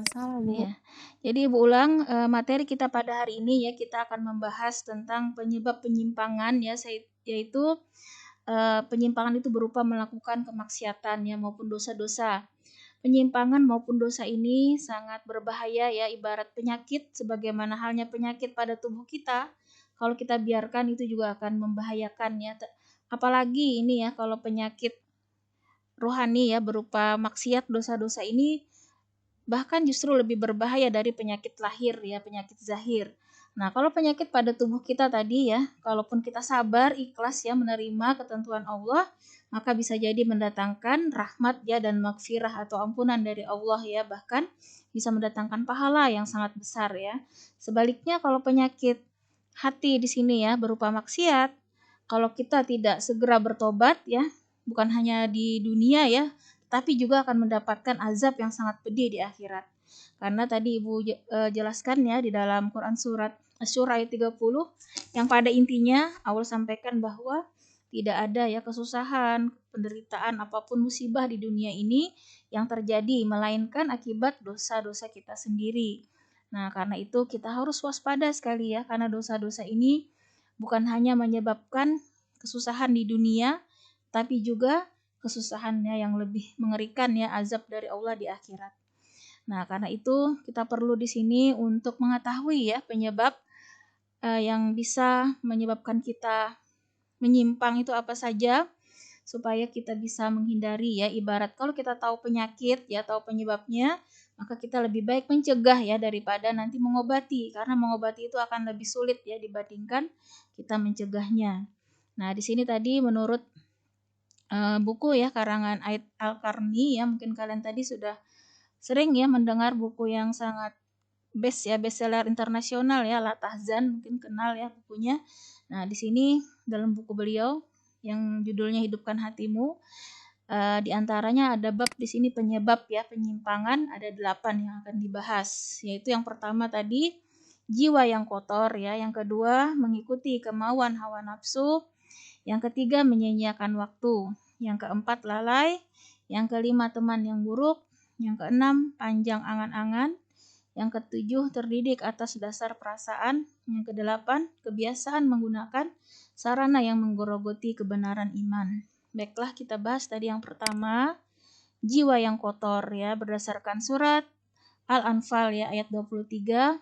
Salah, Bu. Ya, jadi Ibu ulang, materi kita pada hari ini ya, kita akan membahas tentang penyebab penyimpangan ya, yaitu, penyimpangan itu berupa melakukan kemaksiatan ya, maupun dosa-dosa. Penyimpangan maupun dosa ini sangat berbahaya ya, ibarat penyakit, sebagaimana halnya penyakit pada tubuh kita, kalau kita biarkan itu juga akan membahayakan ya, apalagi ini ya, kalau penyakit rohani ya, berupa maksiat, dosa-dosa ini bahkan justru lebih berbahaya dari penyakit lahir ya, penyakit zahir. Nah, kalau penyakit pada tubuh kita tadi ya, kalaupun kita sabar, ikhlas ya menerima ketentuan Allah, maka bisa jadi mendatangkan rahmat ya dan magfirah atau ampunan dari Allah ya, bahkan bisa mendatangkan pahala yang sangat besar ya. Sebaliknya kalau penyakit hati di sini ya berupa maksiat, kalau kita tidak segera bertobat ya, bukan hanya di dunia ya, tapi juga akan mendapatkan azab yang sangat pedih di akhirat. Karena tadi Ibu jelaskan ya di dalam Quran surat Asy-Syura ayat 30 yang pada intinya Allah sampaikan bahwa tidak ada ya kesusahan, penderitaan apapun musibah di dunia ini yang terjadi melainkan akibat dosa-dosa kita sendiri. Nah, karena itu kita harus waspada sekali ya karena dosa-dosa ini bukan hanya menyebabkan kesusahan di dunia tapi juga kesusahannya yang lebih mengerikan ya, azab dari Allah di akhirat. Nah, karena itu kita perlu di sini untuk mengetahui ya penyebab yang bisa menyebabkan kita menyimpang itu apa saja supaya kita bisa menghindari ya. Ibarat kalau kita tahu penyakit ya, tahu penyebabnya, maka kita lebih baik mencegah ya daripada nanti mengobati karena mengobati itu akan lebih sulit ya dibandingkan kita mencegahnya. Nah, di sini tadi menurut buku ya karangan Aid Al-Qarni ya, mungkin kalian tadi sudah sering ya mendengar buku yang sangat best ya, bestseller internasional ya, La Tahzan, mungkin kenal ya bukunya. Nah, di sini dalam buku beliau yang judulnya Hidupkan Hatimu, di antaranya ada bab di sini penyebab ya penyimpangan, ada 8 yang akan dibahas, yaitu yang pertama tadi jiwa yang kotor ya, yang kedua mengikuti kemauan hawa nafsu, yang ketiga menyia-nyiakan waktu, yang keempat lalai, yang kelima teman yang buruk, yang keenam panjang angan-angan, yang ketujuh terdidik atas dasar perasaan, yang kedelapan kebiasaan menggunakan sarana yang menggerogoti kebenaran iman. Baiklah, kita bahas tadi yang pertama, jiwa yang kotor ya, berdasarkan surat Al-Anfal ya ayat 23.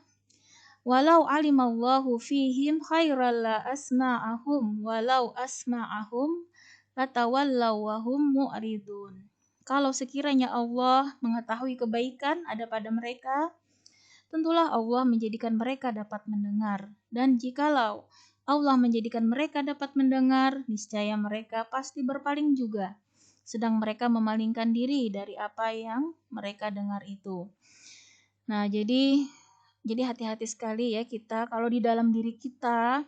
Walau alimallahu fihim khairal la asma'ahum walau asma'ahum latawallaw wahum mu'ridun. Kalau sekiranya Allah mengetahui kebaikan ada pada mereka, tentulah Allah menjadikan mereka dapat mendengar. Dan jikalau Allah menjadikan mereka dapat mendengar, niscaya mereka pasti berpaling juga. Sedang mereka memalingkan diri dari apa yang mereka dengar itu. Nah, jadi hati-hati sekali ya kita kalau di dalam diri kita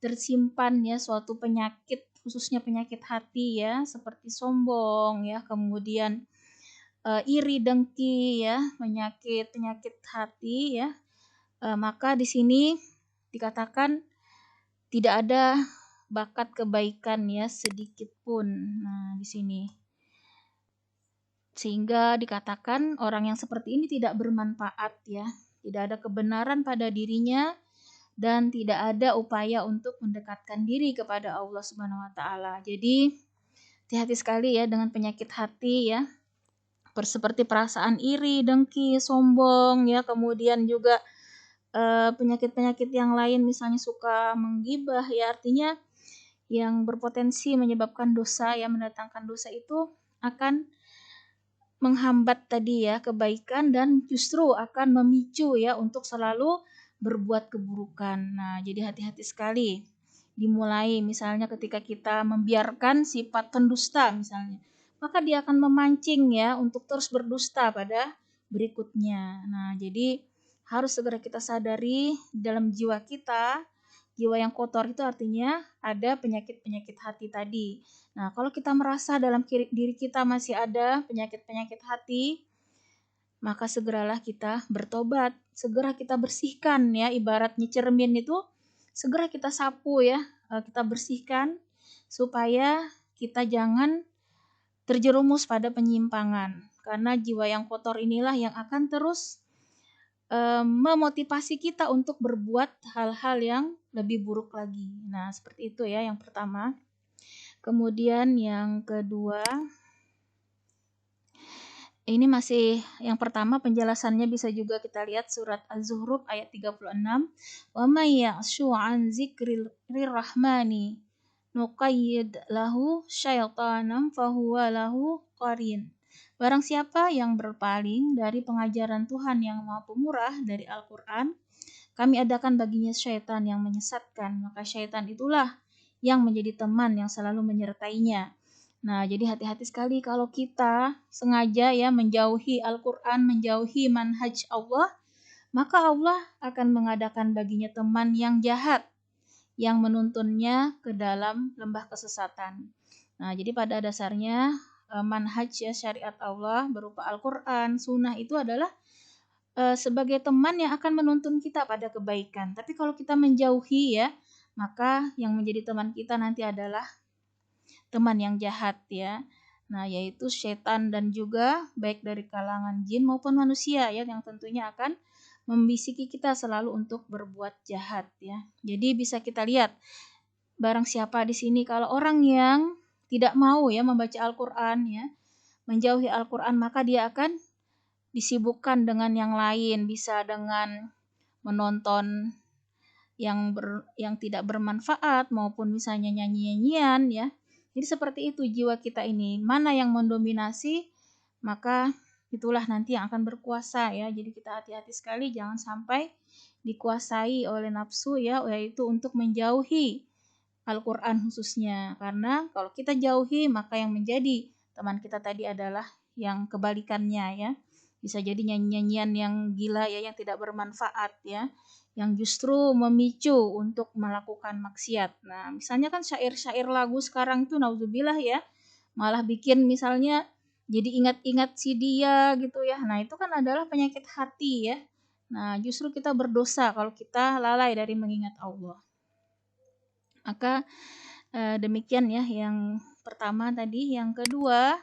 tersimpan ya suatu penyakit, khususnya penyakit hati ya, seperti sombong ya, kemudian iri, dengki ya, penyakit hati ya. Maka di sini dikatakan tidak ada bakat kebaikan ya sedikit pun. Nah, di sini sehingga dikatakan orang yang seperti ini tidak bermanfaat ya, tidak ada kebenaran pada dirinya dan tidak ada upaya untuk mendekatkan diri kepada Allah Subhanahu wa taala. Jadi hati-hati sekali ya dengan penyakit hati ya. Seperti perasaan iri, dengki, sombong ya, kemudian juga penyakit-penyakit yang lain misalnya suka menggibah ya, artinya yang berpotensi menyebabkan dosa ya, mendatangkan dosa itu akan menghambat tadi ya kebaikan dan justru akan memicu ya untuk selalu berbuat keburukan. Nah, jadi hati-hati sekali. Dimulai misalnya ketika kita membiarkan sifat pendusta misalnya, maka dia akan memancing ya untuk terus berdusta pada berikutnya. Nah, jadi harus segera kita sadari dalam jiwa kita, jiwa yang kotor itu artinya ada penyakit-penyakit hati tadi. Nah, kalau kita merasa dalam diri kita masih ada penyakit-penyakit hati, maka segeralah kita bertobat, segera kita bersihkan ya, ibaratnya cermin itu segera kita sapu ya, kita bersihkan supaya kita jangan terjerumus pada penyimpangan. karena jiwa yang kotor inilah yang akan terus memotivasi kita untuk berbuat hal-hal yang lebih buruk lagi. Nah, seperti itu ya yang pertama. Kemudian yang kedua, ini masih yang pertama penjelasannya bisa juga kita lihat surat Az-Zukhruf ayat 36. Wa may ya'shu 'an dzikrir rahmani nuqayyid lahu syaitanan fahuwa lahu qarin. Barang siapa yang berpaling dari pengajaran Tuhan yang Maha Pemurah dari Al-Qur'an, kami adakan baginya syaitan yang menyesatkan, maka syaitan itulah yang menjadi teman yang selalu menyertainya. Nah, jadi hati-hati sekali kalau kita sengaja ya menjauhi Al-Qur'an, menjauhi manhaj Allah, maka Allah akan mengadakan baginya teman yang jahat yang menuntunnya ke dalam lembah kesesatan. Nah, jadi pada dasarnya manhaj ya syariat Allah berupa Al-Qur'an, sunnah itu adalah sebagai teman yang akan menuntun kita pada kebaikan. Tapi kalau kita menjauhi ya, maka yang menjadi teman kita nanti adalah teman yang jahat ya. Nah, yaitu setan dan juga baik dari kalangan jin maupun manusia ya yang tentunya akan membisiki kita selalu untuk berbuat jahat ya. Jadi bisa kita lihat barang siapa di sini kalau orang yang tidak mau ya membaca Al-Qur'an ya, menjauhi Al-Qur'an, maka dia akan disibukkan dengan yang lain, bisa dengan menonton yang tidak bermanfaat maupun misalnya nyanyi-nyanyian ya. Jadi seperti itu jiwa kita ini, mana yang mendominasi maka itulah nanti yang akan berkuasa ya. Jadi kita hati-hati sekali jangan sampai dikuasai oleh nafsu ya, yaitu untuk menjauhi Al-Qur'an khususnya. Karena kalau kita jauhi maka yang menjadi teman kita tadi adalah yang kebalikannya ya. Bisa jadi nyanyi-nyanyian yang gila ya, yang tidak bermanfaat ya, yang justru memicu untuk melakukan maksiat. Nah, misalnya kan syair-syair lagu sekarang itu naudzubillah ya, malah bikin misalnya jadi ingat-ingat si dia gitu ya. Nah, itu kan adalah penyakit hati ya. Nah, justru kita berdosa kalau kita lalai dari mengingat Allah. Maka demikian ya yang pertama tadi. Yang kedua,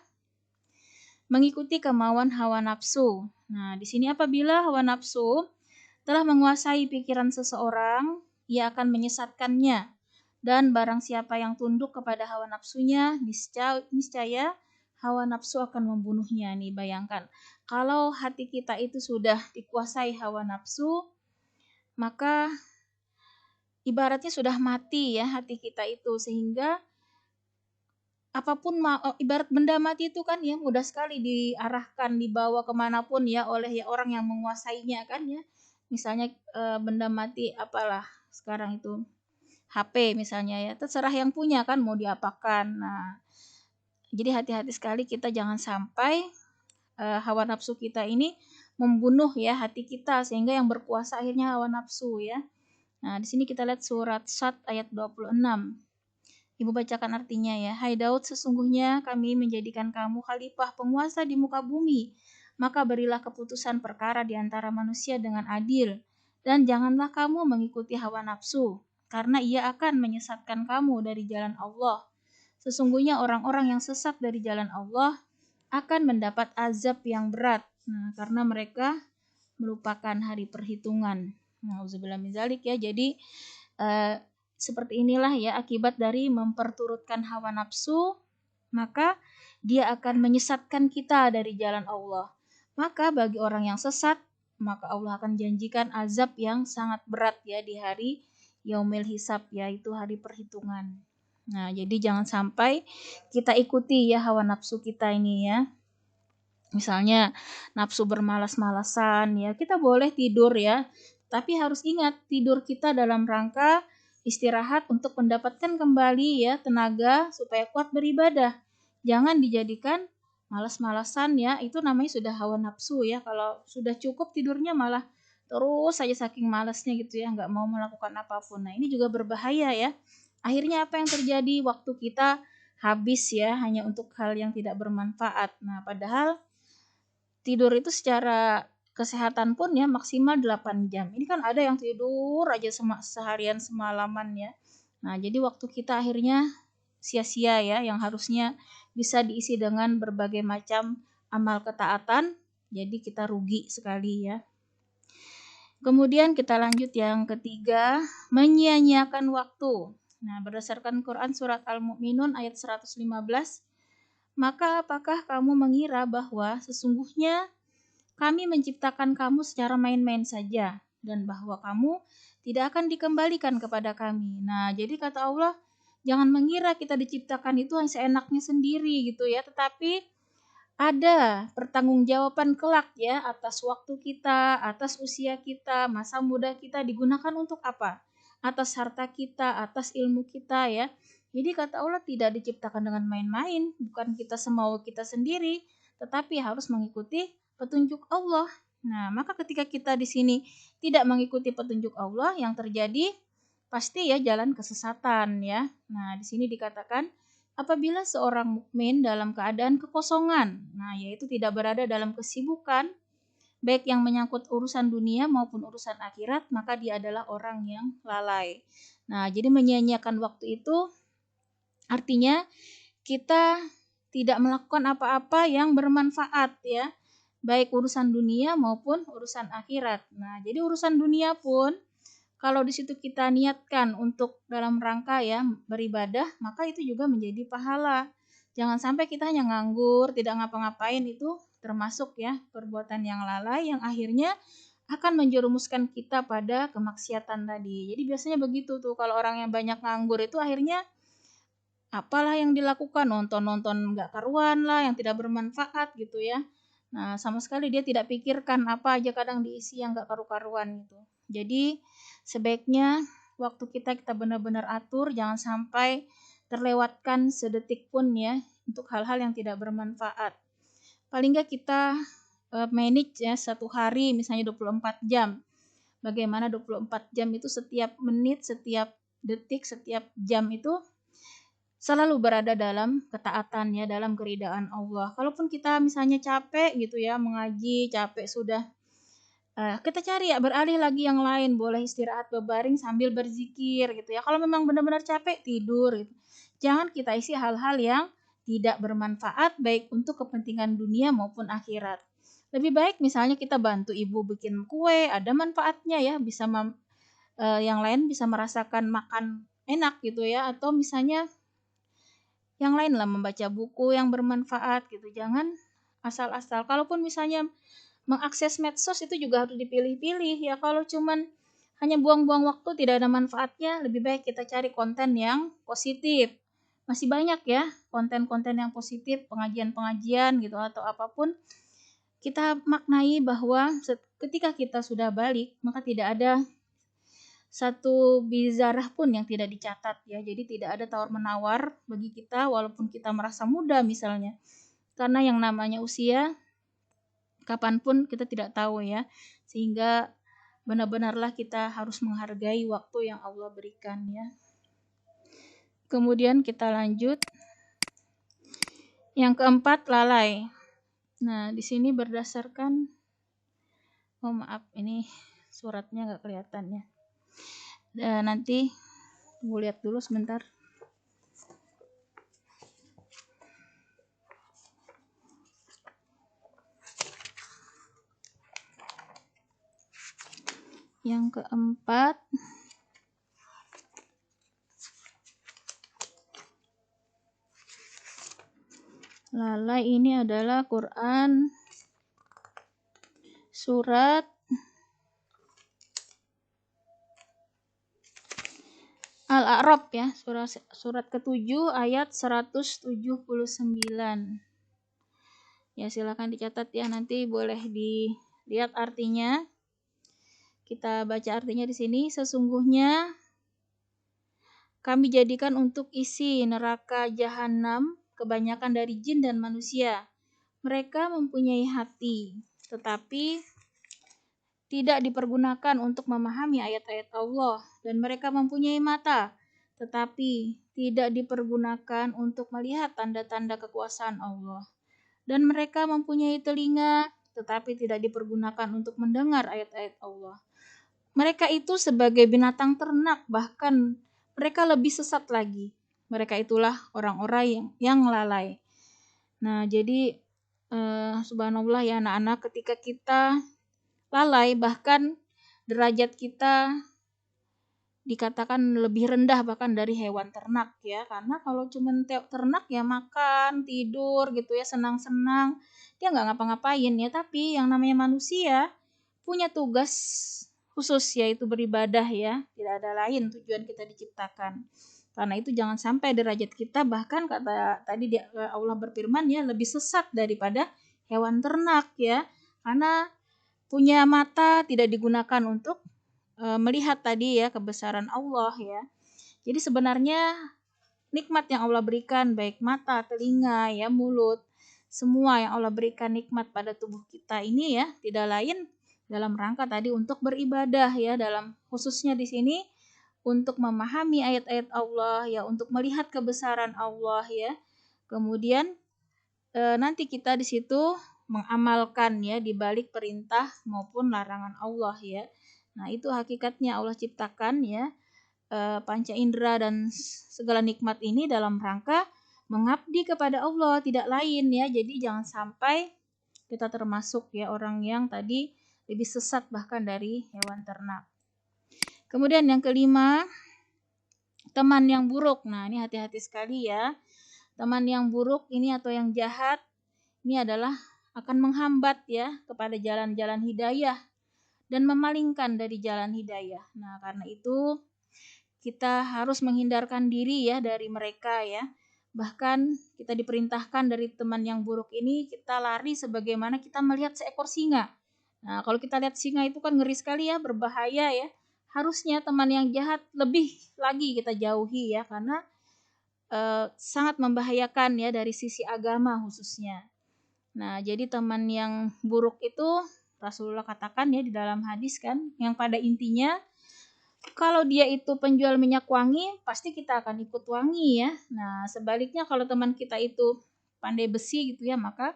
mengikuti kemauan hawa nafsu. Nah, di sini apabila hawa nafsu telah menguasai pikiran seseorang, ia akan menyesatkannya. Dan barang siapa yang tunduk kepada hawa nafsunya, niscaya hawa nafsu akan membunuhnya. Nih, bayangkan, kalau hati kita itu sudah dikuasai hawa nafsu, maka ibaratnya sudah mati ya hati kita itu, sehingga apapun ibarat benda mati itu kan ya mudah sekali diarahkan, dibawa kemanapun ya oleh ya orang yang menguasainya kan ya. Misalnya benda mati apalah sekarang itu HP misalnya ya, terserah yang punya kan mau diapakan. Nah, jadi hati-hati sekali kita jangan sampai hawa nafsu kita ini membunuh ya hati kita sehingga yang berkuasa akhirnya hawa nafsu ya. Nah, di sini kita lihat surat Sad ayat 26. Ibu bacakan artinya ya. Hai Daud, sesungguhnya kami menjadikan kamu khalifah penguasa di muka bumi. Maka berilah keputusan perkara di antara manusia dengan adil. Dan janganlah kamu mengikuti hawa nafsu, karena ia akan menyesatkan kamu dari jalan Allah. Sesungguhnya orang-orang yang sesat dari jalan Allah akan mendapat azab yang berat. Nah, karena mereka melupakan hari perhitungan. Nauzubillah min dzalik ya. Jadi seperti inilah ya akibat dari memperturutkan hawa nafsu, maka dia akan menyesatkan kita dari jalan Allah. Maka bagi orang yang sesat, maka Allah akan janjikan azab yang sangat berat ya di hari yaumil hisab, yaitu hari perhitungan. Nah, jadi jangan sampai kita ikuti ya hawa nafsu kita ini ya. Misalnya nafsu bermalas-malasan ya, kita boleh tidur ya, tapi harus ingat tidur kita dalam rangka istirahat untuk mendapatkan kembali ya tenaga supaya kuat beribadah. Jangan dijadikan malas-malasan ya, itu namanya sudah hawa nafsu ya. Kalau sudah cukup tidurnya malah terus saja saking malasnya gitu ya, nggak mau melakukan apapun. Nah, ini juga berbahaya ya. Akhirnya apa yang terjadi? Waktu kita habis ya hanya untuk hal yang tidak bermanfaat. Nah, padahal tidur itu secara kesehatan pun ya maksimal 8 jam. Ini kan ada yang tidur aja seharian semalaman ya. Nah, jadi waktu kita akhirnya sia-sia ya, yang harusnya bisa diisi dengan berbagai macam amal ketaatan, jadi kita rugi sekali ya. Kemudian kita lanjut yang ketiga, menyia-nyiakan waktu. Nah, berdasarkan Quran surat Al-Mu'minun ayat 115, maka apakah kamu mengira bahwa sesungguhnya kami menciptakan kamu secara main-main saja dan bahwa kamu tidak akan dikembalikan kepada kami. Nah, jadi kata Allah, jangan mengira kita diciptakan itu hanya seenaknya sendiri gitu ya, tetapi ada pertanggungjawaban kelak ya atas waktu kita, atas usia kita, masa muda kita digunakan untuk apa? Atas harta kita, atas ilmu kita ya. Jadi kata Allah tidak diciptakan dengan main-main, bukan kita semau kita sendiri, tetapi harus mengikuti petunjuk Allah. Nah, maka ketika kita di sini tidak mengikuti petunjuk Allah, yang terjadi pasti ya jalan kesesatan ya. Nah, di sini dikatakan apabila seorang mukmin dalam keadaan kekosongan, nah yaitu tidak berada dalam kesibukan, baik yang menyangkut urusan dunia maupun urusan akhirat, maka dia adalah orang yang lalai. Nah, jadi menyia-nyiakan waktu itu artinya kita tidak melakukan apa-apa yang bermanfaat ya, baik urusan dunia maupun urusan akhirat. Nah, jadi urusan dunia pun kalau di situ kita niatkan untuk dalam rangka ya beribadah, maka itu juga menjadi pahala. Jangan sampai kita hanya nganggur, tidak ngapa-ngapain, itu termasuk ya perbuatan yang lalai yang akhirnya akan menjerumuskan kita pada kemaksiatan tadi. Jadi biasanya begitu tuh kalau orang yang banyak nganggur itu akhirnya apalah yang dilakukan, nonton-nonton nggak karuan lah, yang tidak bermanfaat gitu ya. Nah, sama sekali dia tidak pikirkan apa aja kadang diisi yang nggak karu-karuan gitu. Jadi sebaiknya waktu kita benar-benar atur, jangan sampai terlewatkan sedetik pun ya untuk hal-hal yang tidak bermanfaat. Paling nggak kita manage ya satu hari misalnya 24 jam. Bagaimana 24 jam itu setiap menit, setiap detik, setiap jam itu selalu berada dalam ketaatan ya, dalam keridaan Allah. Kalaupun kita misalnya capek gitu ya mengaji, capek sudah, kita cari ya beralih lagi yang lain, boleh istirahat berbaring sambil berzikir gitu ya. Kalau memang benar-benar capek tidur gitu. Jangan kita isi hal-hal yang tidak bermanfaat baik untuk kepentingan dunia maupun akhirat. Lebih baik misalnya kita bantu ibu bikin kue, ada manfaatnya ya, bisa yang lain bisa merasakan makan enak gitu ya, atau misalnya yang lain lah membaca buku yang bermanfaat gitu. Jangan asal-asal. Kalaupun misalnya mengakses medsos itu juga harus dipilih-pilih ya. Kalau cuman hanya buang-buang waktu tidak ada manfaatnya, lebih baik kita cari konten yang positif. Masih banyak ya konten-konten yang positif, pengajian-pengajian gitu atau apapun. Kita maknai bahwa ketika kita sudah balik, maka tidak ada satu bizarah pun yang tidak dicatat ya. Jadi tidak ada tawar-menawar bagi kita walaupun kita merasa muda misalnya. Karena yang namanya usia kapanpun kita tidak tahu ya. Sehingga benar-benarlah kita harus menghargai waktu yang Allah berikan ya. Kemudian kita lanjut. Yang keempat, lalai. Nah, di sini berdasarkan maaf ini suratnya nggak kelihatan ya. Nanti tunggu lihat dulu sebentar. Yang keempat, lalai ini adalah Quran surat Al-A'raf ya, surat ke-7 ayat 179. Ya, silakan dicatat ya, nanti boleh dilihat artinya. Kita baca artinya di sini. Sesungguhnya kami jadikan untuk isi neraka jahanam kebanyakan dari jin dan manusia. Mereka mempunyai hati, tetapi tidak dipergunakan untuk memahami ayat-ayat Allah, dan mereka mempunyai mata, tetapi tidak dipergunakan untuk melihat tanda-tanda kekuasaan Allah. Dan mereka mempunyai telinga, tetapi tidak dipergunakan untuk mendengar ayat-ayat Allah. Mereka itu sebagai binatang ternak, bahkan mereka lebih sesat lagi. Mereka itulah orang-orang yang lalai. Nah, jadi Subhanallah ya anak-anak, ketika kita lalai, bahkan derajat kita dikatakan lebih rendah bahkan dari hewan ternak ya. Karena kalau cuman ternak ya makan, tidur gitu ya, senang-senang, dia nggak ngapa-ngapain ya. Tapi yang namanya manusia punya tugas khusus, yaitu beribadah ya. Tidak ada lain tujuan kita diciptakan. Karena itu jangan sampai derajat kita, bahkan kata tadi Allah berfirman ya, lebih sesat daripada hewan ternak ya. Karena punya mata tidak digunakan untuk melihat tadi ya kebesaran Allah ya. Jadi sebenarnya nikmat yang Allah berikan, baik mata, telinga, ya mulut, semua yang Allah berikan nikmat pada tubuh kita ini ya, tidak lain dalam rangka tadi untuk beribadah ya, dalam khususnya di sini untuk memahami ayat-ayat Allah ya, untuk melihat kebesaran Allah ya. Kemudian nanti kita di situ mengamalkan ya di balik perintah maupun larangan Allah ya. Nah, itu hakikatnya Allah ciptakan ya panca indera dan segala nikmat ini dalam rangka mengabdi kepada Allah, tidak lain ya. Jadi jangan sampai kita termasuk ya orang yang tadi lebih sesat bahkan dari hewan ternak. Kemudian yang kelima, teman yang buruk. Nah, ini hati-hati sekali ya. Teman yang buruk ini atau yang jahat ini adalah akan menghambat ya kepada jalan-jalan hidayah dan memalingkan dari jalan hidayah. Nah, karena itu kita harus menghindarkan diri ya dari mereka ya. Bahkan kita diperintahkan dari teman yang buruk ini kita lari sebagaimana kita melihat seekor singa. Nah, kalau kita lihat singa itu kan ngeri sekali ya, berbahaya ya. Harusnya teman yang jahat lebih lagi kita jauhi ya, karena sangat membahayakan ya dari sisi agama khususnya. Nah, jadi teman yang buruk itu Rasulullah katakan ya di dalam hadis kan, yang pada intinya kalau dia itu penjual minyak wangi, pasti kita akan ikut wangi ya. Nah, sebaliknya kalau teman kita itu pandai besi gitu ya, maka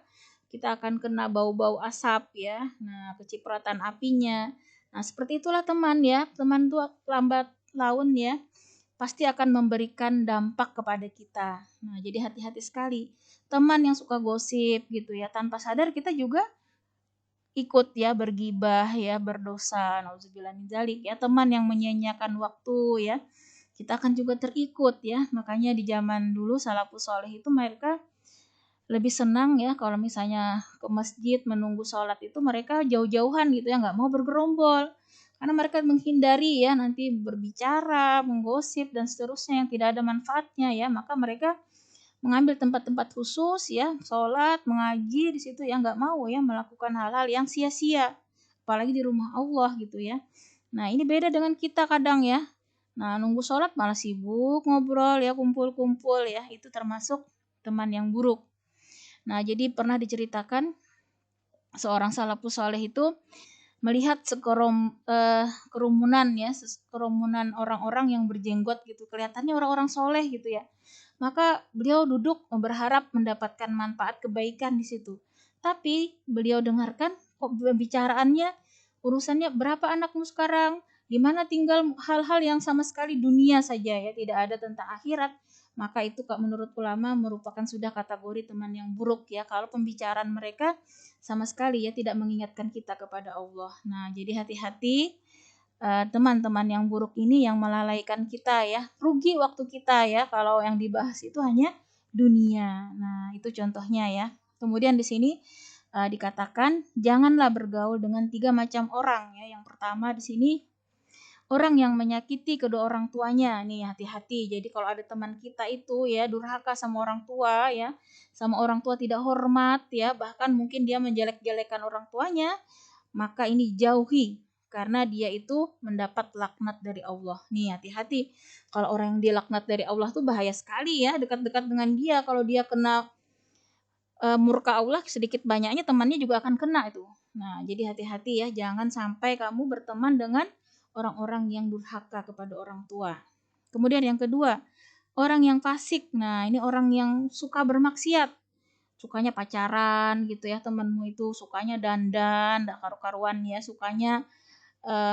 kita akan kena bau-bau asap ya. Nah, kecipratan apinya. Nah, seperti itulah teman ya. Teman itu lambat laun ya, pasti akan memberikan dampak kepada kita. Nah, jadi hati-hati sekali. Teman yang suka gosip gitu ya, tanpa sadar kita juga ikut ya bergibah ya, berdosa, nauzubillah min dzalik ya. Teman yang menyia-nyiakan waktu ya, kita akan juga terikut ya. Makanya di zaman dulu salafus soleh itu mereka lebih senang ya kalau misalnya ke masjid menunggu sholat itu mereka jauh-jauhan gitu ya, nggak mau bergerombol. Karena mereka menghindari ya nanti berbicara, menggosip dan seterusnya yang tidak ada manfaatnya ya. Maka mereka mengambil tempat-tempat khusus ya, sholat, mengaji di situ ya, nggak mau ya melakukan hal-hal yang sia-sia, apalagi di rumah Allah gitu ya. Nah, ini beda dengan kita kadang ya. Nah, nunggu sholat malah sibuk ngobrol ya, kumpul-kumpul ya, itu termasuk teman yang buruk. Nah, jadi pernah diceritakan seorang salafus soleh itu melihat kerumunan ya, kerumunan orang-orang yang berjenggot gitu, kelihatannya orang-orang soleh gitu ya. Maka beliau duduk berharap mendapatkan manfaat kebaikan di situ. Tapi beliau dengarkan kok pembicaraannya urusannya berapa anakmu sekarang, di mana tinggal, hal-hal yang sama sekali dunia saja ya, tidak ada tentang akhirat. Maka itu menurut ulama merupakan sudah kategori teman yang buruk ya, kalau pembicaraan mereka sama sekali ya tidak mengingatkan kita kepada Allah. Nah, jadi hati-hati teman-teman yang buruk ini yang melalaikan kita ya, rugi waktu kita ya kalau yang dibahas itu hanya dunia. Nah, itu contohnya ya. Kemudian di sini dikatakan janganlah bergaul dengan 3 macam orang ya. Yang pertama di sini orang yang menyakiti kedua orang tuanya. Nih hati-hati. Jadi kalau ada teman kita itu ya durhaka sama orang tua ya, sama orang tua tidak hormat ya, bahkan mungkin dia menjelek-jelekan orang tuanya, maka ini jauhi karena dia itu mendapat laknat dari Allah. Nih hati-hati. Kalau orang yang dilaknat dari Allah tuh bahaya sekali ya, dekat-dekat dengan dia. Kalau dia kena murka Allah, sedikit banyaknya temannya juga akan kena itu. Nah, jadi hati-hati ya, jangan sampai kamu berteman dengan orang-orang yang durhaka kepada orang tua. Kemudian yang kedua, orang yang fasik. Nah, ini orang yang suka bermaksiat. Sukanya pacaran gitu ya, temanmu itu sukanya dandan, enggak karu-karuan ya, sukanya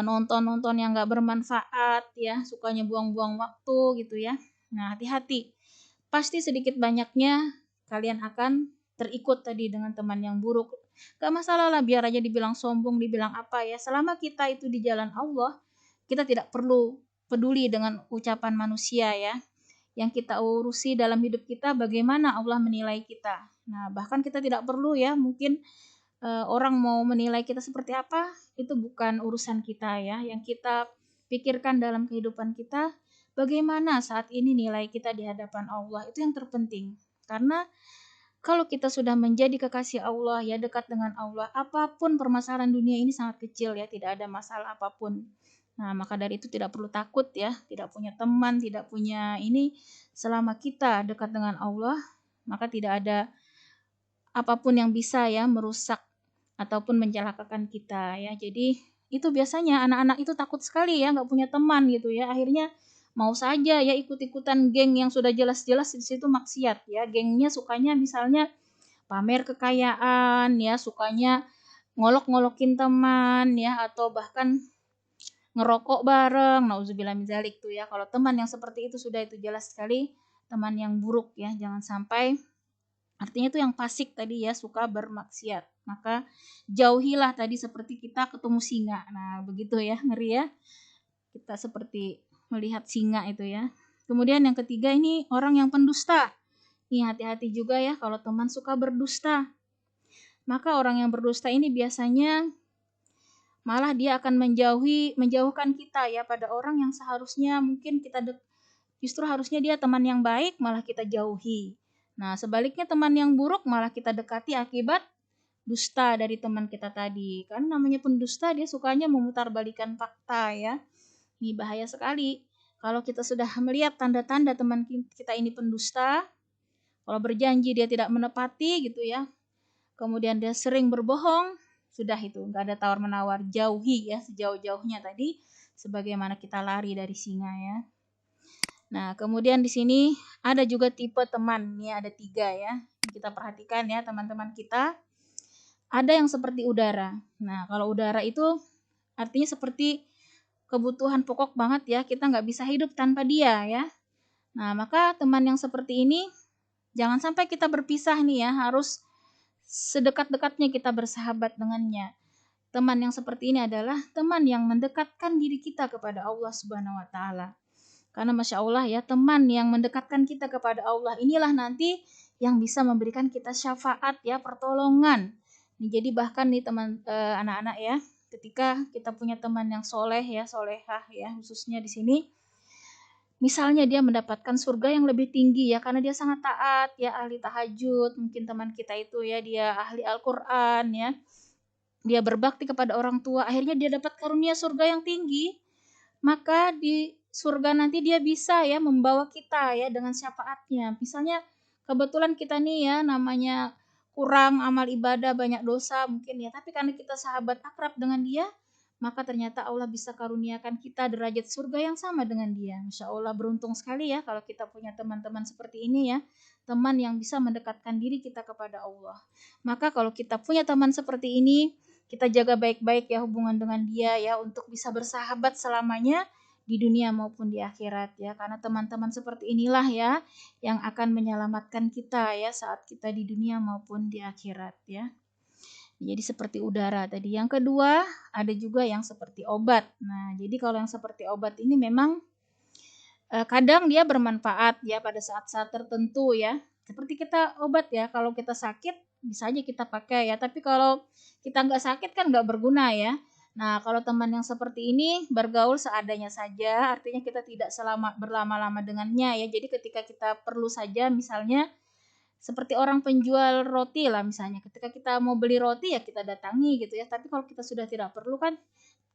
nonton-nonton yang enggak bermanfaat ya, sukanya buang-buang waktu gitu ya. Nah, hati-hati. Pasti sedikit banyaknya kalian akan terikut tadi dengan teman yang buruk. Gak masalah lah biar aja dibilang sombong, dibilang apa ya. Selama kita itu di jalan Allah, kita tidak perlu peduli dengan ucapan manusia ya. Yang kita urusi dalam hidup kita bagaimana Allah menilai kita. Nah, bahkan kita tidak perlu ya mungkin orang mau menilai kita seperti apa, itu bukan urusan kita ya. Yang kita pikirkan dalam kehidupan kita, bagaimana saat ini nilai kita di hadapan Allah, itu yang terpenting. Karena kalau kita sudah menjadi kekasih Allah, ya dekat dengan Allah, apapun permasalahan dunia ini sangat kecil ya, tidak ada masalah apapun. Nah, maka dari itu tidak perlu takut ya, tidak punya teman, tidak punya ini, selama kita dekat dengan Allah, maka tidak ada apapun yang bisa ya merusak ataupun mencelakakan kita ya. Jadi itu biasanya anak-anak itu takut sekali ya nggak punya teman gitu ya. Akhirnya mau saja ya ikut-ikutan geng yang sudah jelas-jelas di situ maksiat ya. Gengnya sukanya misalnya pamer kekayaan ya, sukanya ngolok-ngolokin teman ya, atau bahkan ngerokok bareng. Nauzubillah min dzalik tuh ya. Kalau teman yang seperti itu sudah itu jelas sekali teman yang buruk ya. Jangan sampai artinya itu yang fasik tadi ya, suka bermaksiat. Maka jauhilah tadi seperti kita ketemu singa. Nah, begitu ya, ngeri ya. Kita seperti melihat singa itu ya. Kemudian yang ketiga ini orang yang pendusta. Ini hati-hati juga ya kalau teman suka berdusta. Maka orang yang berdusta ini biasanya malah dia akan menjauhkan kita ya pada orang yang seharusnya mungkin kita justru harusnya dia teman yang baik malah kita jauhi. Nah, sebaliknya teman yang buruk malah kita dekati akibat dusta dari teman kita tadi. Kan namanya pendusta dia sukanya memutarbalikkan fakta ya. Ini bahaya sekali. Kalau kita sudah melihat tanda-tanda teman kita ini pendusta, kalau berjanji dia tidak menepati gitu ya. Kemudian dia sering berbohong, sudah itu nggak ada tawar-menawar, jauhi ya sejauh-jauhnya tadi sebagaimana kita lari dari singa ya. Nah, kemudian di sini ada juga tipe teman, nih ada 3 ya. Kita perhatikan ya teman-teman kita. Ada yang seperti udara. Nah, kalau udara itu artinya seperti kebutuhan pokok banget ya, kita nggak bisa hidup tanpa dia ya. Nah, maka teman yang seperti ini jangan sampai kita berpisah nih ya, harus sedekat-dekatnya kita bersahabat dengannya. Teman yang seperti ini adalah teman yang mendekatkan diri kita kepada Allah Subhanahu wa taala. Karena Masya Allah ya, teman yang mendekatkan kita kepada Allah inilah nanti yang bisa memberikan kita syafaat ya, pertolongan. Jadi bahkan nih teman anak-anak ya, ketika kita punya teman yang soleh ya, solehah ya, khususnya di sini, misalnya dia mendapatkan surga yang lebih tinggi ya, karena dia sangat taat ya, ahli tahajud, mungkin teman kita itu ya, dia ahli Al-Quran ya, dia berbakti kepada orang tua, akhirnya dia dapat karunia surga yang tinggi, maka di surga nanti dia bisa ya membawa kita ya dengan syafaatnya. Misalnya kebetulan kita nih ya namanya kurang amal ibadah, banyak dosa mungkin ya, tapi karena kita sahabat akrab dengan dia, maka ternyata Allah bisa karuniakan kita derajat surga yang sama dengan dia. Masya Allah, beruntung sekali ya kalau kita punya teman-teman seperti ini ya, teman yang bisa mendekatkan diri kita kepada Allah. Maka kalau kita punya teman seperti ini, kita jaga baik-baik ya hubungan dengan dia ya, untuk bisa bersahabat selamanya di dunia maupun di akhirat ya, karena teman-teman seperti inilah ya yang akan menyelamatkan kita ya saat kita di dunia maupun di akhirat ya. Jadi seperti udara tadi. Yang kedua, ada juga yang seperti obat. Nah, jadi kalau yang seperti obat ini memang kadang dia bermanfaat ya pada saat-saat tertentu ya. Seperti kita obat ya, kalau kita sakit bisa aja kita pakai ya. Tapi kalau kita nggak sakit kan nggak berguna ya. Nah, kalau teman yang seperti ini bergaul seadanya saja, artinya kita tidak berlama-lama dengannya ya. Jadi ketika kita perlu saja misalnya seperti orang penjual roti lah misalnya, ketika kita mau beli roti ya kita datangi gitu ya, tapi kalau kita sudah tidak perlu kan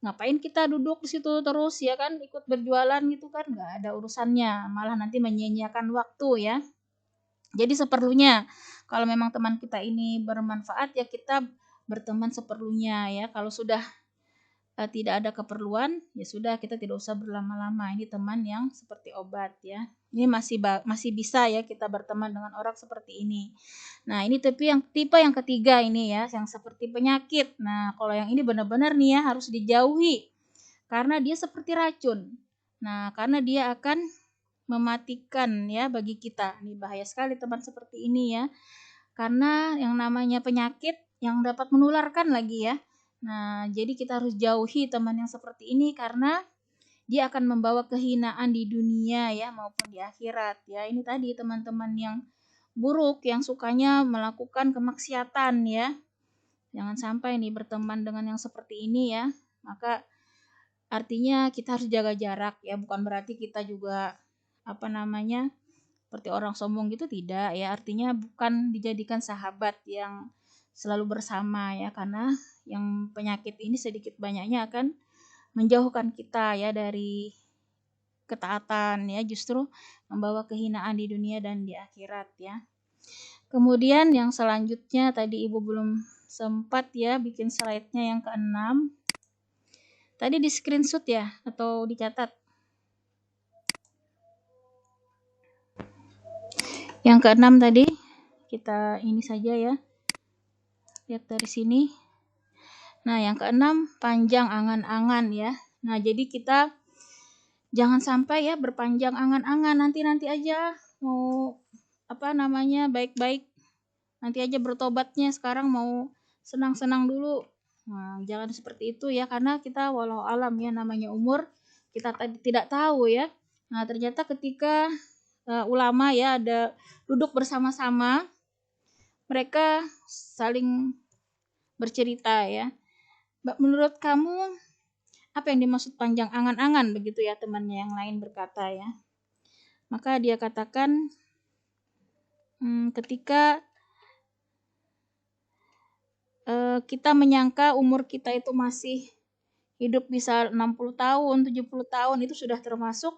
ngapain kita duduk di situ terus ya kan, ikut berjualan gitu kan, nggak ada urusannya, malah nanti menyia-nyiakan waktu ya. Jadi seperlunya, kalau memang teman kita ini bermanfaat ya kita berteman seperlunya ya, kalau sudah tidak ada keperluan, ya sudah kita tidak usah berlama-lama. Ini teman yang seperti obat ya. Ini masih bisa ya kita berteman dengan orang seperti ini. Nah, ini tipe yang ketiga ini ya, yang seperti penyakit. Nah, kalau yang ini benar-benar nih ya harus dijauhi karena dia seperti racun. Nah, karena dia akan mematikan ya bagi kita. Ini bahaya sekali teman seperti ini ya. Karena yang namanya penyakit yang dapat menularkan lagi ya. Nah, jadi kita harus jauhi teman yang seperti ini karena dia akan membawa kehinaan di dunia ya maupun di akhirat ya. Ini tadi teman-teman yang buruk yang sukanya melakukan kemaksiatan ya. Jangan sampai nih berteman dengan yang seperti ini ya. Maka artinya kita harus jaga jarak ya, bukan berarti kita juga apa namanya seperti orang sombong gitu, tidak ya, artinya bukan dijadikan sahabat yang selalu bersama ya, karena yang penyakit ini sedikit banyaknya akan menjauhkan kita ya dari ketaatan ya, justru membawa kehinaan di dunia dan di akhirat ya. Kemudian yang selanjutnya tadi Ibu belum sempat ya bikin slide-nya yang keenam. Tadi di screenshot ya atau dicatat? Yang keenam tadi kita ini saja ya. Lihat dari sini. Nah, yang keenam panjang angan-angan ya. Nah, jadi kita jangan sampai ya berpanjang angan-angan, nanti aja mau apa namanya baik-baik, nanti aja bertobatnya, sekarang mau senang-senang dulu. Nah, jangan seperti itu ya, karena kita walau alam ya, namanya umur kita tidak tahu ya. Nah, ternyata ketika ulama ya ada duduk bersama-sama, mereka saling bercerita ya. Menurut kamu apa yang dimaksud panjang angan-angan, begitu ya, temannya yang lain berkata ya. Maka dia katakan ketika kita menyangka umur kita itu masih hidup bisa 60 tahun, 70 tahun, itu sudah termasuk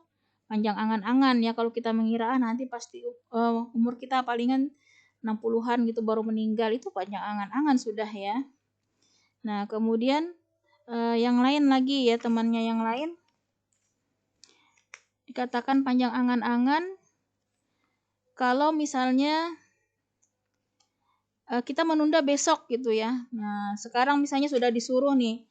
panjang angan-angan ya. Kalau kita mengira nanti pasti umur kita palingan 60-an gitu baru meninggal, itu panjang angan-angan sudah ya. Nah, kemudian yang lain lagi ya, temannya yang lain dikatakan panjang angan-angan kalau misalnya kita menunda besok gitu ya. Nah, sekarang misalnya sudah disuruh nih,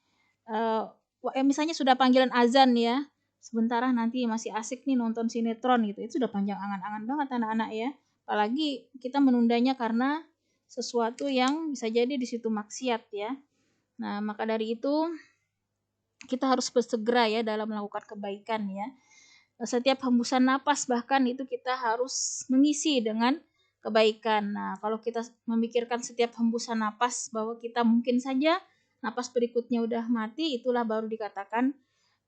misalnya sudah panggilan azan ya, sebentar nanti masih asik nih nonton sinetron gitu, itu sudah panjang angan-angan banget anak-anak ya. Apalagi kita menundanya karena sesuatu yang bisa jadi di situ maksiat ya. Nah, maka dari itu kita harus bersegera ya dalam melakukan kebaikan ya. Setiap hembusan napas bahkan itu kita harus mengisi dengan kebaikan. Nah, kalau kita memikirkan setiap hembusan napas bahwa kita mungkin saja napas berikutnya udah mati, itulah baru dikatakan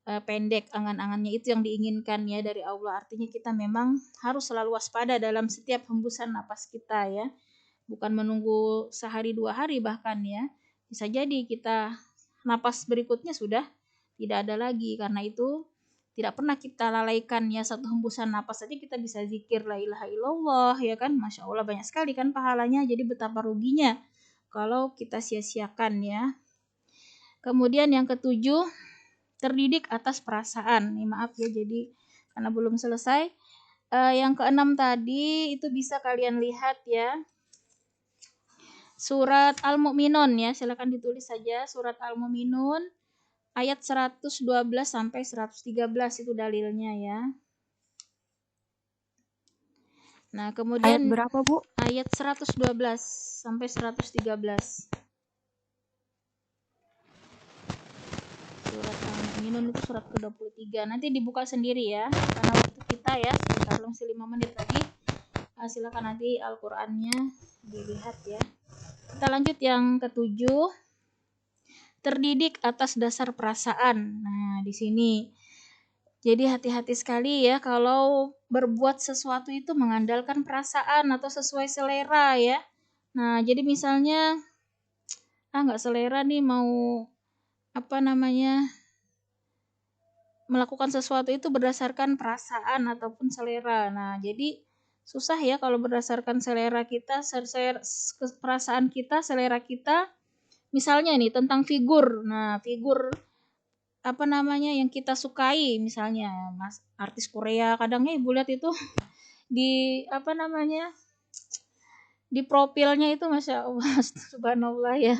pendek angan-angannya, itu yang diinginkan ya dari Allah. Artinya kita memang harus selalu waspada dalam setiap hembusan napas kita ya. Bukan menunggu sehari 2 hari bahkan ya. Bisa jadi kita napas berikutnya sudah tidak ada lagi. Karena itu tidak pernah kita lalaikan ya, satu hembusan napas saja kita bisa zikir la ilaha illallah ya kan, Masya Allah banyak sekali kan pahalanya. Jadi betapa ruginya kalau kita sia-siakan ya. Kemudian yang ketujuh, terdidik atas perasaan. Nih maaf ya, jadi karena belum selesai. Yang keenam tadi itu bisa kalian lihat ya, surat Al-Mu'minun ya, silakan ditulis saja surat Al-Mu'minun ayat 112 sampai 113 itu dalilnya ya. Nah, kemudian ayat berapa, Bu? Ayat 112 sampai 113. Surat Al-Mu'minun itu surat ke-23. Nanti dibuka sendiri ya, karena waktu kita ya sekitar masih 5 menit lagi. Silakan nanti Al-Qur'annya dilihat ya. Kita lanjut yang ketujuh. Terdidik atas dasar perasaan. Nah, di sini jadi hati-hati sekali ya kalau berbuat sesuatu itu mengandalkan perasaan atau sesuai selera ya. Nah, jadi misalnya nggak selera nih mau apa namanya melakukan sesuatu itu berdasarkan perasaan ataupun selera. Nah, jadi susah ya kalau berdasarkan selera kita, perasaan kita, selera kita. Misalnya nih tentang figur. Nah, figur apa namanya yang kita sukai, misalnya Mas artis Korea, kadangnya Ibu lihat itu di apa namanya di profilnya itu Masya Allah subhanallah ya,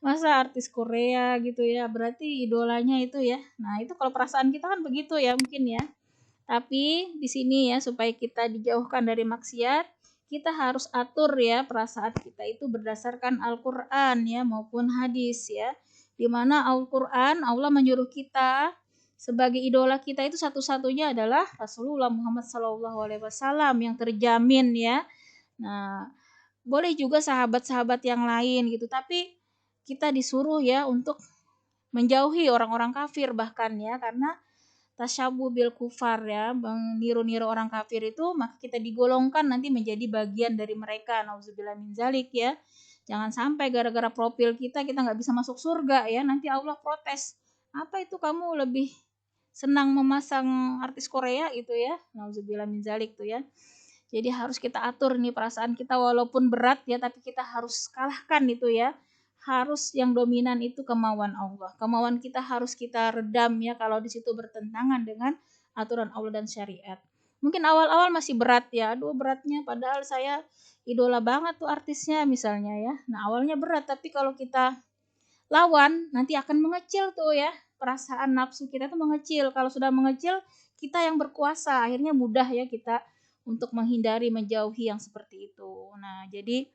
masa artis Korea gitu ya, berarti idolanya itu ya. Nah, itu kalau perasaan kita kan begitu ya mungkin ya. Tapi di sini ya supaya kita dijauhkan dari maksiat, kita harus atur ya perasaan kita itu berdasarkan Al-Qur'an ya maupun hadis ya. Di mana Al-Qur'an Allah menyuruh kita sebagai idola kita itu satu-satunya adalah Rasulullah Muhammad SAW yang terjamin ya. Nah, boleh juga sahabat-sahabat yang lain gitu, tapi kita disuruh ya untuk menjauhi orang-orang kafir bahkan ya, karena tasyabuh bil kufar ya, meniru-niru orang kafir itu, maka kita digolongkan nanti menjadi bagian dari mereka. Nauzubillah min zalik ya. Jangan sampai gara-gara profil kita nggak bisa masuk surga ya, nanti Allah protes. Apa itu kamu lebih senang memasang artis Korea gitu ya? Nauzubillah min zalik tuh ya. Jadi harus kita atur nih perasaan kita walaupun berat ya, tapi kita harus kalahkan itu ya. Harus yang dominan itu kemauan Allah. Kemauan kita harus kita redam ya kalau di situ bertentangan dengan aturan Allah dan syariat. Mungkin awal-awal masih berat ya. Aduh beratnya padahal saya idola banget tuh artisnya misalnya ya. Nah, awalnya berat tapi kalau kita lawan nanti akan mengecil tuh ya. Perasaan nafsu kita tuh mengecil. Kalau sudah mengecil, kita yang berkuasa. Akhirnya mudah ya kita untuk menghindari menjauhi yang seperti itu. Nah, jadi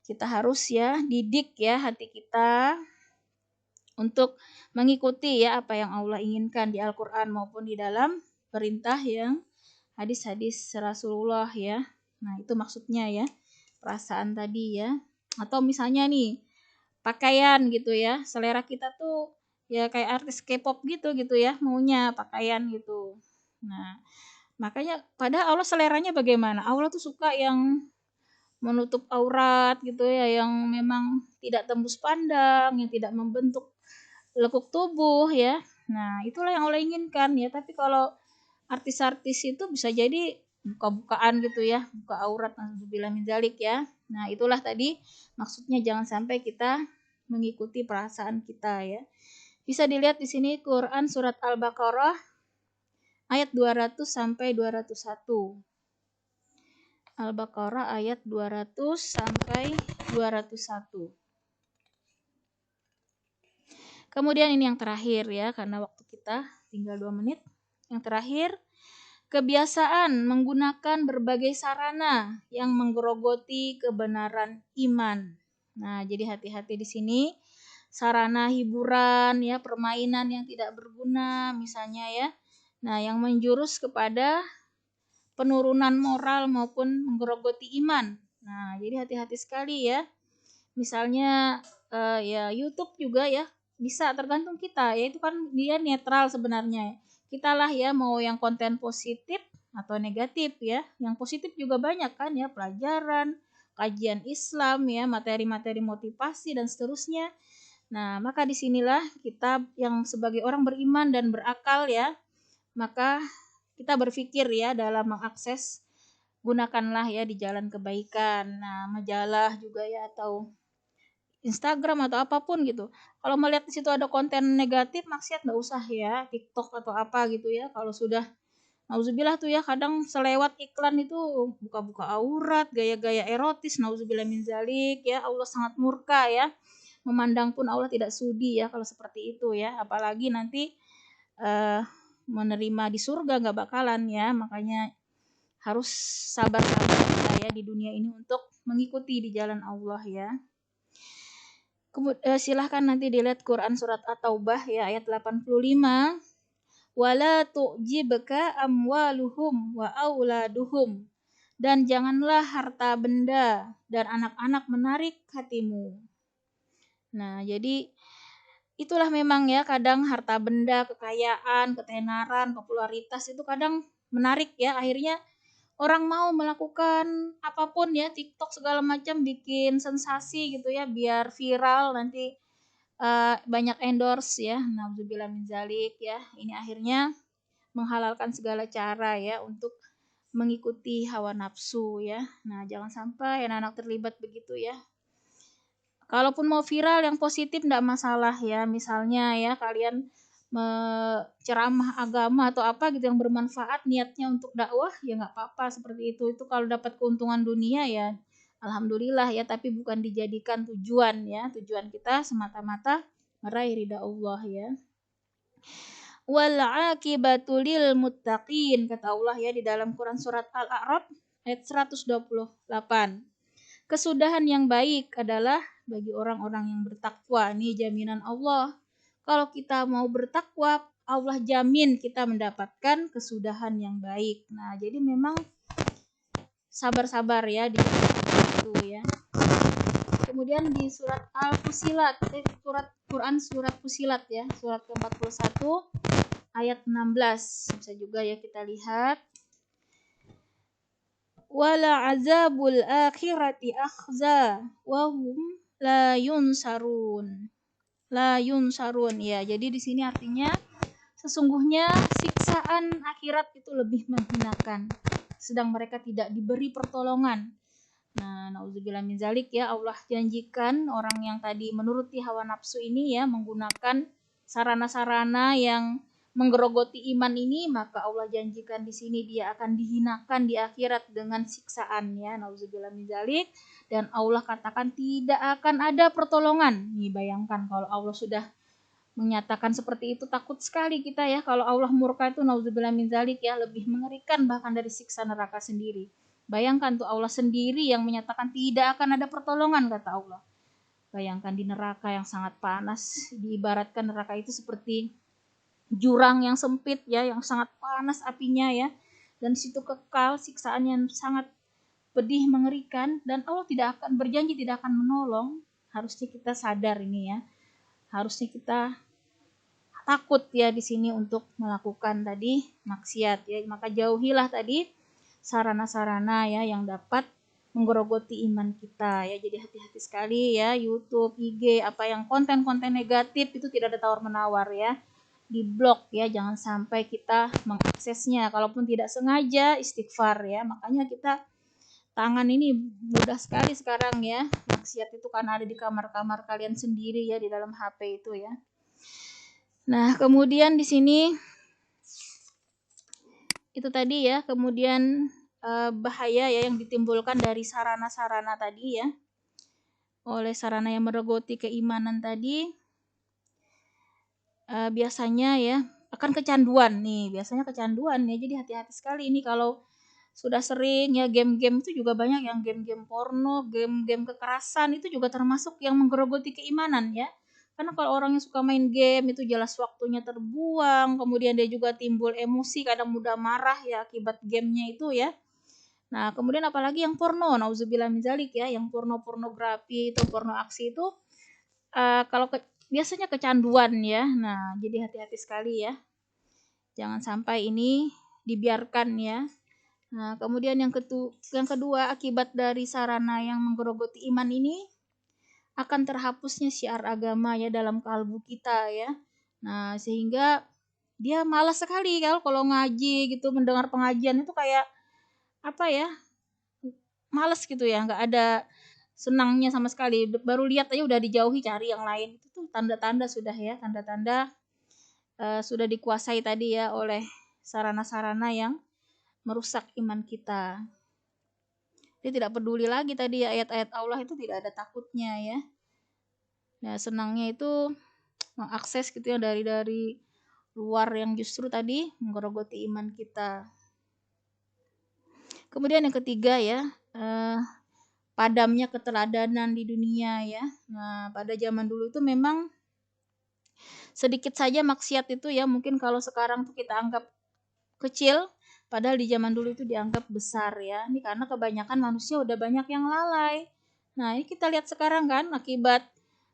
kita harus ya didik ya hati kita untuk mengikuti ya apa yang Allah inginkan di Al-Qur'an maupun di dalam perintah yang hadis-hadis Rasulullah ya. Nah, itu maksudnya ya, perasaan tadi ya. Atau misalnya nih, pakaian gitu ya. Selera kita tuh ya kayak artis K-pop gitu ya, maunya pakaian gitu. Nah, makanya padahal Allah seleranya bagaimana? Allah tuh suka yang menutup aurat gitu ya, yang memang tidak tembus pandang, yang tidak membentuk lekuk tubuh ya. Nah, itulah yang Allah inginkan ya. Tapi kalau artis-artis itu bisa jadi buka-bukaan gitu ya, buka aurat, naudzubillah min dzalik ya. Nah, itulah tadi maksudnya jangan sampai kita mengikuti perasaan kita ya. Bisa dilihat di sini Quran surat Al-Baqarah ayat 200 sampai 201. Al-Baqarah ayat 200 sampai 201. Kemudian ini yang terakhir ya, karena waktu kita tinggal 2 menit. Yang terakhir, kebiasaan menggunakan berbagai sarana yang menggerogoti kebenaran iman. Nah, jadi hati-hati di sini. Sarana hiburan ya, permainan yang tidak berguna misalnya ya. Nah, yang menjurus kepada penurunan moral maupun menggerogoti iman. Nah, jadi hati-hati sekali ya. Misalnya ya YouTube juga ya, bisa tergantung kita ya, itu kan dia netral sebenarnya. Kita lah ya mau yang konten positif atau negatif ya. Yang positif juga banyak kan ya, pelajaran, kajian Islam ya, materi-materi motivasi dan seterusnya. Nah, maka disinilah kita yang sebagai orang beriman dan berakal ya, maka kita berpikir ya dalam mengakses, gunakanlah ya di jalan kebaikan. Nah, majalah juga ya atau Instagram atau apapun gitu. Kalau melihat di situ ada konten negatif, maksiat nggak usah ya, TikTok atau apa gitu ya. Kalau sudah nauzubillah tuh ya, kadang selewat iklan itu buka-buka aurat, gaya-gaya erotis, nauzubillah min zalik ya. Allah sangat murka ya. Memandang pun Allah tidak sudi ya kalau seperti itu ya. Apalagi nanti menerima di surga nggak bakalan ya. Makanya harus sabar-sabar kita ya di dunia ini untuk mengikuti di jalan Allah ya. Silahkan nanti dilihat Quran surat At-Taubah ya ayat 85. Wala tu'jibka amwaluhum wa auladuhum. Dan janganlah harta benda dan anak-anak menarik hatimu. Nah, jadi itulah memang ya, kadang harta benda, kekayaan, ketenaran, popularitas itu kadang menarik ya, akhirnya orang mau melakukan apapun ya, TikTok segala macam bikin sensasi gitu ya, biar viral nanti banyak endorse ya. Nauzubillah min zalik ya. Ini akhirnya menghalalkan segala cara ya untuk mengikuti hawa nafsu ya. Nah, jangan sampai anak-anak terlibat begitu ya. Kalaupun mau viral yang positif enggak masalah ya. Misalnya ya kalian ceramah agama atau apa gitu yang bermanfaat niatnya untuk dakwah ya nggak apa-apa seperti itu. Itu kalau dapat keuntungan dunia ya alhamdulillah ya, tapi bukan dijadikan tujuan ya. Tujuan kita semata-mata meraih ridha Allah ya. Wal aqibatu lil muttaqin, kata Allah ya di dalam Quran surat Al-A'raf ayat 128. Kesudahan yang baik adalah bagi orang-orang yang bertakwa. Ini jaminan Allah. Kalau kita mau bertakwa, Allah jamin kita mendapatkan kesudahan yang baik. Nah, jadi memang sabar-sabar ya di itu ya. Kemudian di surat Al-Fusilat, surat Quran surat Fusilat ya, surat ke-41 ayat 16. Bisa juga ya kita lihat. Wala azabul akhirati akhza wa hum la yunsarun. La yunsarun ya. Jadi di sini artinya sesungguhnya siksaan akhirat itu lebih menghinakan, sedang mereka tidak diberi pertolongan. Nah, nauzubillah min zalik ya, Allah janjikan orang yang tadi menuruti hawa nafsu ini ya, menggunakan sarana-sarana yang menggerogoti iman ini, maka Allah janjikan di sini dia akan dihinakan di akhirat dengan siksaan ya, nauzubillah min zalik. Dan Allah katakan tidak akan ada pertolongan. Nih bayangkan kalau Allah sudah menyatakan seperti itu, takut sekali kita ya. Kalau Allah murka itu nauzubillah min zalik ya, lebih mengerikan bahkan dari siksa neraka sendiri. Bayangkan tuh Allah sendiri yang menyatakan tidak akan ada pertolongan, kata Allah. Bayangkan di neraka yang sangat panas, diibaratkan neraka itu seperti jurang yang sempit ya, yang sangat panas apinya ya, dan situ kekal siksaan yang sangat pedih mengerikan, dan Allah tidak akan berjanji tidak akan menolong. Harusnya kita sadar ini ya, harusnya kita takut ya di sini untuk melakukan tadi maksiat ya, maka jauhilah tadi sarana-sarana ya yang dapat menggerogoti iman kita ya. Jadi hati-hati sekali ya, YouTube, IG, apa yang konten-konten negatif itu tidak ada tawar-menawar ya, diblok ya, jangan sampai kita mengaksesnya. Kalaupun tidak sengaja, istighfar ya. Makanya kita tangan ini mudah sekali sekarang ya, maksiat itu karena ada di kamar-kamar kalian sendiri ya, di dalam HP itu ya. Nah, kemudian di sini itu tadi ya, kemudian bahaya ya yang ditimbulkan dari sarana-sarana tadi ya, oleh sarana yang merogoti keimanan tadi, biasanya ya akan kecanduan nih, biasanya kecanduan ya. Jadi hati-hati sekali ini kalau sudah sering ya, game-game itu juga banyak yang game-game porno, game-game kekerasan itu juga termasuk yang menggerogoti keimanan ya. Karena kalau orang yang suka main game itu jelas waktunya terbuang, kemudian dia juga timbul emosi, kadang mudah marah ya akibat gamenya itu ya. Nah, kemudian apalagi yang porno, nauzubillah min zalik ya, yang pornografi itu, porno aksi itu kalau biasanya kecanduan ya. Nah, jadi hati-hati sekali ya. Jangan sampai ini dibiarkan ya. Nah, kemudian yang kedua, akibat dari sarana yang menggerogoti iman ini akan terhapusnya syiar agama ya dalam kalbu kita ya. Nah, sehingga dia malas sekali kalau ngaji gitu, mendengar pengajian itu kayak apa ya? Males gitu ya, nggak ada senangnya sama sekali. Baru lihat aja udah dijauhi, cari yang lain. Itu tuh tanda-tanda sudah ya, tanda-tanda sudah dikuasai tadi ya oleh sarana-sarana yang merusak iman kita. Dia tidak peduli lagi tadi ya, ayat-ayat Allah itu tidak ada takutnya ya. Nah, senangnya itu mengakses gitu ya dari luar yang justru tadi menggerogoti iman kita. Kemudian yang ketiga ya, padamnya keteladanan di dunia ya. Nah, pada zaman dulu itu memang sedikit saja maksiat itu ya, mungkin kalau sekarang tuh kita anggap kecil, padahal di zaman dulu itu dianggap besar ya. Ini karena kebanyakan manusia udah banyak yang lalai. Nah, ini kita lihat sekarang kan akibat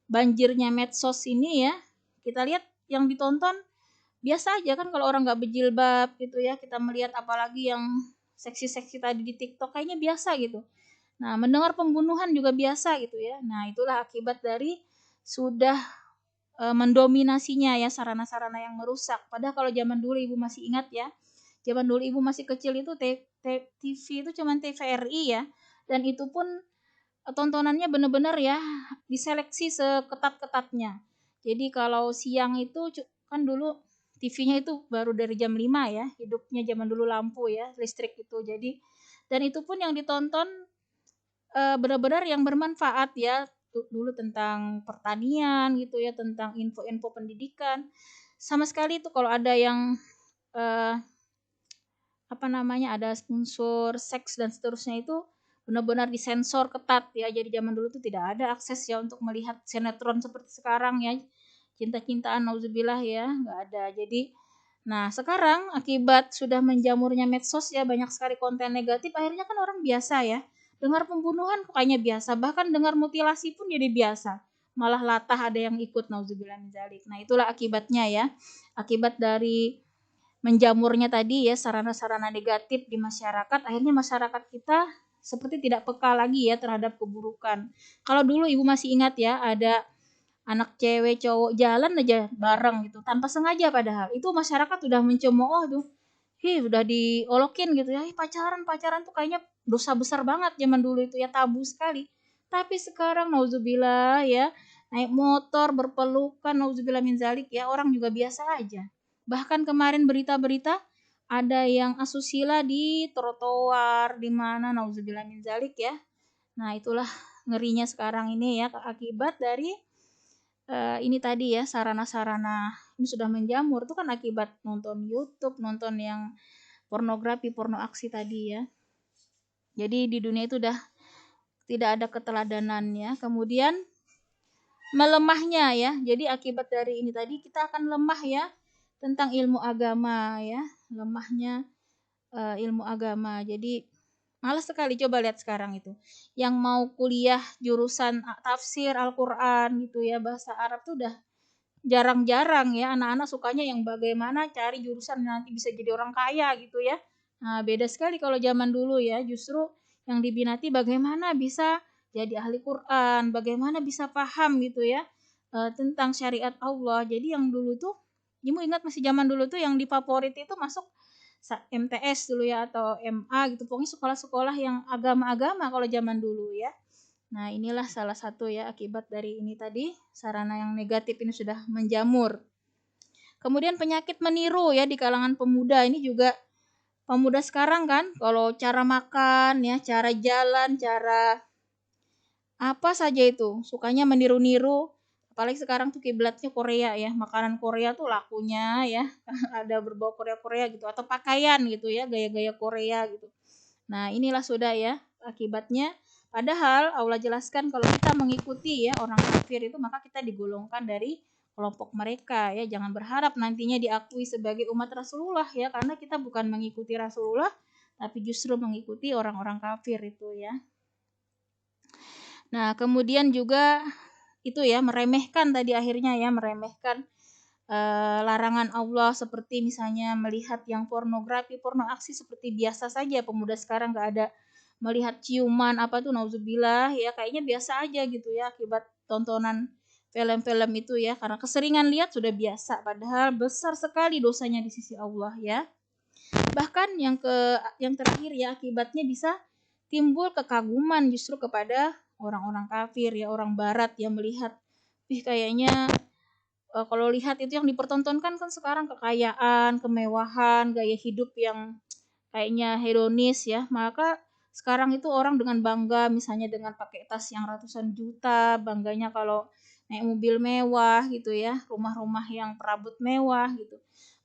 banjirnya medsos ini ya. Kita lihat yang ditonton biasa aja kan, kalau orang nggak berjilbab gitu ya, kita melihat apalagi yang seksi-seksi tadi di TikTok kayaknya biasa gitu. Nah, mendengar pembunuhan juga biasa gitu ya. Nah, itulah akibat dari sudah mendominasinya ya sarana-sarana yang merusak. Padahal kalau zaman dulu ibu masih ingat ya, zaman dulu ibu masih kecil itu TV itu cuman TVRI ya, dan itu pun tontonannya bener-bener ya diseleksi seketat-ketatnya. Jadi kalau siang itu kan dulu TV-nya itu baru dari jam 5 ya, hidupnya zaman dulu lampu ya, listrik itu. Jadi dan itu pun yang ditonton benar-benar yang bermanfaat ya, dulu tentang pertanian gitu ya, tentang info-info pendidikan. Sama sekali itu kalau ada yang ada unsur seks dan seterusnya itu benar-benar disensor ketat ya. Jadi zaman dulu tuh tidak ada akses ya untuk melihat sinetron seperti sekarang ya. Cinta-cintaan nauzubillah ya, nggak ada. Jadi nah sekarang akibat sudah menjamurnya medsos ya, banyak sekali konten negatif, akhirnya kan orang biasa ya. Dengar pembunuhan kok kayaknya biasa, bahkan dengar mutilasi pun jadi biasa. Malah latah ada yang ikut nauzubillah min dzalik. Nah, itulah akibatnya ya. Akibat dari menjamurnya tadi ya sarana-sarana negatif di masyarakat, akhirnya masyarakat kita seperti tidak peka lagi ya terhadap keburukan. Kalau dulu ibu masih ingat ya, ada anak cewek cowok jalan aja bareng gitu tanpa sengaja, padahal itu masyarakat udah mencemooh tuh, udah diolokin gitu ya, pacaran pacaran tuh kayaknya dosa besar banget zaman dulu itu ya, tabu sekali. Tapi sekarang nauzubillah ya, naik motor berpelukan nauzubillah min zalik ya, orang juga biasa aja. Bahkan kemarin berita-berita ada yang asusila di trotoar di mana nauzubillah min zalik ya. Nah, itulah ngerinya sekarang ini ya, akibat dari ini tadi ya, sarana-sarana ini sudah menjamur tuh kan akibat nonton YouTube, nonton yang pornografi, porno aksi tadi ya. Jadi di dunia itu udah tidak ada keteladanannya. Kemudian melemahnya ya. Jadi akibat dari ini tadi kita akan lemah ya tentang ilmu agama ya. Lemahnya ilmu agama. Jadi malas sekali, coba lihat sekarang itu. Yang mau kuliah jurusan tafsir Al-Qur'an gitu ya, bahasa Arab tuh udah jarang-jarang ya. Anak-anak sukanya yang bagaimana cari jurusan nanti bisa jadi orang kaya gitu ya. Nah, beda sekali kalau zaman dulu ya, justru yang diminati bagaimana bisa jadi ahli Quran, bagaimana bisa paham gitu ya tentang syariat Allah. Jadi yang dulu tuh, ibu ingat masih zaman dulu tuh yang difavorit itu masuk MTS dulu ya, atau MA gitu, pokoknya sekolah-sekolah yang agama-agama kalau zaman dulu ya. Nah, inilah salah satu ya akibat dari ini tadi, sarana yang negatif ini sudah menjamur. Kemudian penyakit meniru ya di kalangan pemuda, ini juga pemuda sekarang kan, kalau cara makan ya, cara jalan, cara apa saja itu, sukanya meniru-niru. Apalagi sekarang tuh kiblatnya Korea ya, makanan Korea tuh lakunya ya, ada berbau Korea-Korea gitu, atau pakaian gitu ya, gaya-gaya Korea gitu. Nah, inilah sudah ya akibatnya. Padahal Allah jelaskan kalau kita mengikuti ya orang kafir itu, maka kita digolongkan dari kelompok mereka ya. Jangan berharap nantinya diakui sebagai umat Rasulullah ya, karena kita bukan mengikuti Rasulullah, tapi justru mengikuti orang-orang kafir itu ya. Nah, kemudian juga itu ya, meremehkan tadi akhirnya ya, meremehkan larangan Allah, seperti misalnya melihat yang pornografi, porno aksi seperti biasa saja. Pemuda sekarang nggak ada melihat ciuman apa tuh, nauzubillah ya, kayaknya biasa aja gitu ya akibat tontonan film-film itu ya, karena keseringan lihat sudah biasa, padahal besar sekali dosanya di sisi Allah ya. Bahkan yang terakhir ya, akibatnya bisa timbul kekaguman justru kepada orang-orang kafir ya, orang barat yang melihat, kayaknya kalau lihat itu yang dipertontonkan kan sekarang kekayaan, kemewahan, gaya hidup yang kayaknya hedonis ya. Maka sekarang itu orang dengan bangga misalnya dengan pakai tas yang ratusan juta, bangganya kalau naik mobil mewah gitu ya, rumah-rumah yang perabot mewah gitu.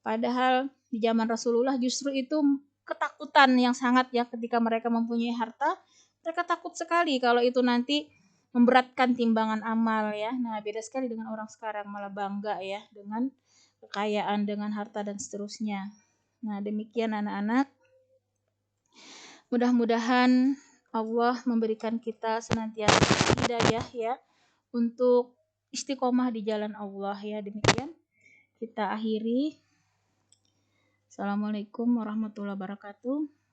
Padahal di zaman Rasulullah justru itu ketakutan yang sangat ya, ketika mereka mempunyai harta, mereka takut sekali kalau itu nanti memberatkan timbangan amal ya. Nah, beda sekali dengan orang sekarang, malah bangga ya dengan kekayaan, dengan harta dan seterusnya. Nah, demikian anak-anak. Mudah-mudahan Allah memberikan kita senantiasa hidayah ya untuk istiqomah di jalan Allah ya. Demikian kita akhiri. Assalamualaikum warahmatullahi wabarakatuh.